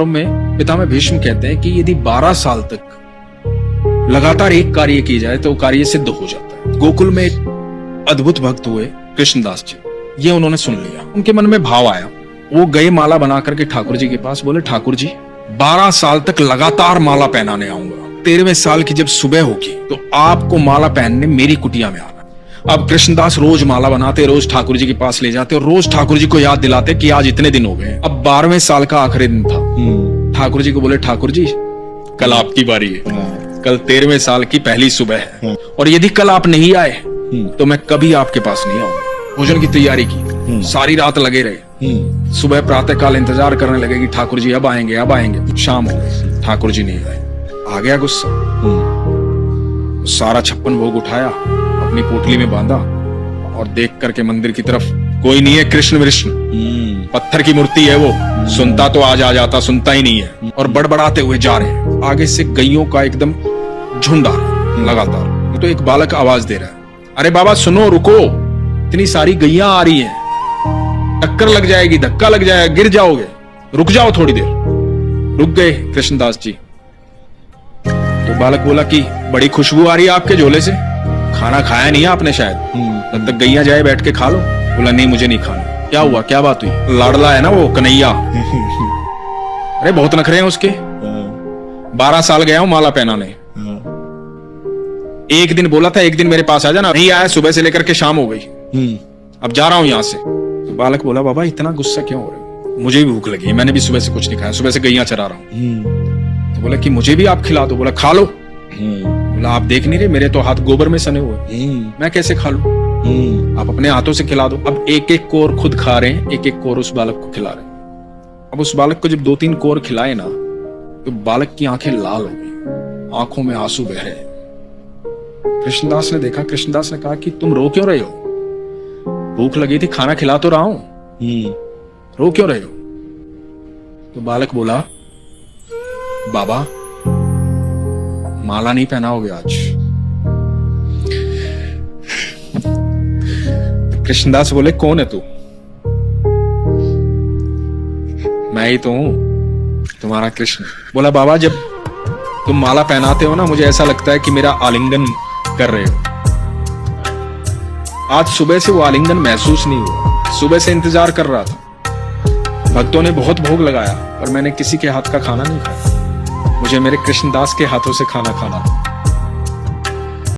में पितामह भीष्म कहते हैं कि यदि 12 साल तक लगातार एक कार्य किया जाए तो कार्य सिद्ध हो जाता है। गोकुल में एक अद्भुत भक्त हुए कृष्णदास जी, ये उन्होंने सुन लिया, उनके मन में भाव आया, वो गए माला बना करके ठाकुर जी के पास, बोले ठाकुर जी 12 साल तक लगातार माला पहनाने आऊंगा, 13वें साल की जब सुबह होगी तो आपको माला पहनने मेरी कुटिया में आना। अब कृष्णदास रोज माला बनाते, रोज ठाकुर जी के पास ले जाते और रोज ठाकुर जी को याद दिलाते कि आज इतने दिन हो गए। अब 12वें साल का आखिरी दिन था। ठाकुर जी को बोले ठाकुर जी कल आपकी बारी है, कल 13वें साल की पहली सुबह है और यदि कल आप नहीं आए तो मैं कभी आपके पास नहीं आऊंगा। भोजन की तैयारी की, सारी रात लगे रहे। सुबह प्रातः काल इंतजार करने लगे कि ठाकुर जी अब आएंगे अब आएंगे। शाम हो गई, ठाकुर जी नहीं आए। आ गया गुस्सा, सारा 56 भोग उठाया, अपनी पोटली में बांधा और देख करके मंदिर की तरफ, कोई नहीं है कृष्ण विष्णु, पत्थर की मूर्ति है वो, सुनता तो आज आ जाता, सुनता ही नहीं है। और बड़बड़ाते हुए जा रहे हैं, आगे से गैयों का एकदम झुंड आ रहा है लगातार। तो एक बालक आवाज दे रहा है, अरे बाबा सुनो, रुको, इतनी सारी गैयां आ रही हैं, टक्कर लग जाएगी, धक्का लग जाएगा, गिर जाओगे, रुक जाओ थोड़ी देर। रुक गए कृष्णदास जी। तो बालक बोला कि बड़ी खुशबू आ रही है आपके झोले से, खाना खाया नहीं है आपने शायद, तब तक गैया जाए बैठ के खा लो। बोला नहीं मुझे नहीं खाना। क्या हुआ, क्या बात हुई? लाडला है ना वो कन्हैया, अरे बहुत नखरे हैं उसके। 12 साल गया हूं माला पहनाने, एक दिन बोला था एक दिन मेरे पास आ जाना, नहीं आया, सुबह से लेकर के शाम हो गई, अब जा रहा हूं यहां से। तो बालक बोला बाबा इतना गुस्सा क्यों हो रहे हो? मुझे भी भूख लगी, मैंने भी सुबह से कुछ नहीं खाया, सुबह से गैया चरा रहा हूं। तो बोला कि मुझे भी आप खिला दो। बोला खा लो। बोला आप देख नहीं रहे मेरे तो हाथ गोबर में सने हुए, मैं कैसे खा लूं? आप अपने हाथों से खिला दो। अब एक एक कोर खुद खा रहे हैं, एक एक कोर उस बालक को खिला रहे हैं। अब उस बालक को जब 2-3 कोर खिलाए ना तो बालक की आंखें लाल हो गई, आंखों में आंसू बह रहे। कृष्णदास ने देखा, कृष्णदास ने कहा कि तुम रो क्यों रहे हो? भूख लगी थी, खाना खिला तो रहा हूं, रो क्यों रहे हो? तो बालक बोला बाबा माला नहीं पहनाओगे आज। कृष्णदास बोले कौन है तू? मैं ही तो हूं, तुम्हारा कृष्ण। बोला बाबा जब तुम माला पहनाते हो ना मुझे ऐसा लगता है कि मेरा आलिंगन कर रहे हो। आज सुबह से वो आलिंगन महसूस नहीं हुआ, सुबह से इंतजार कर रहा था। भक्तों ने बहुत भोग लगाया और मैंने किसी के हाथ का खाना नहीं खाया, मुझे मेरे कृष्णदास के हाथों से खाना खाना।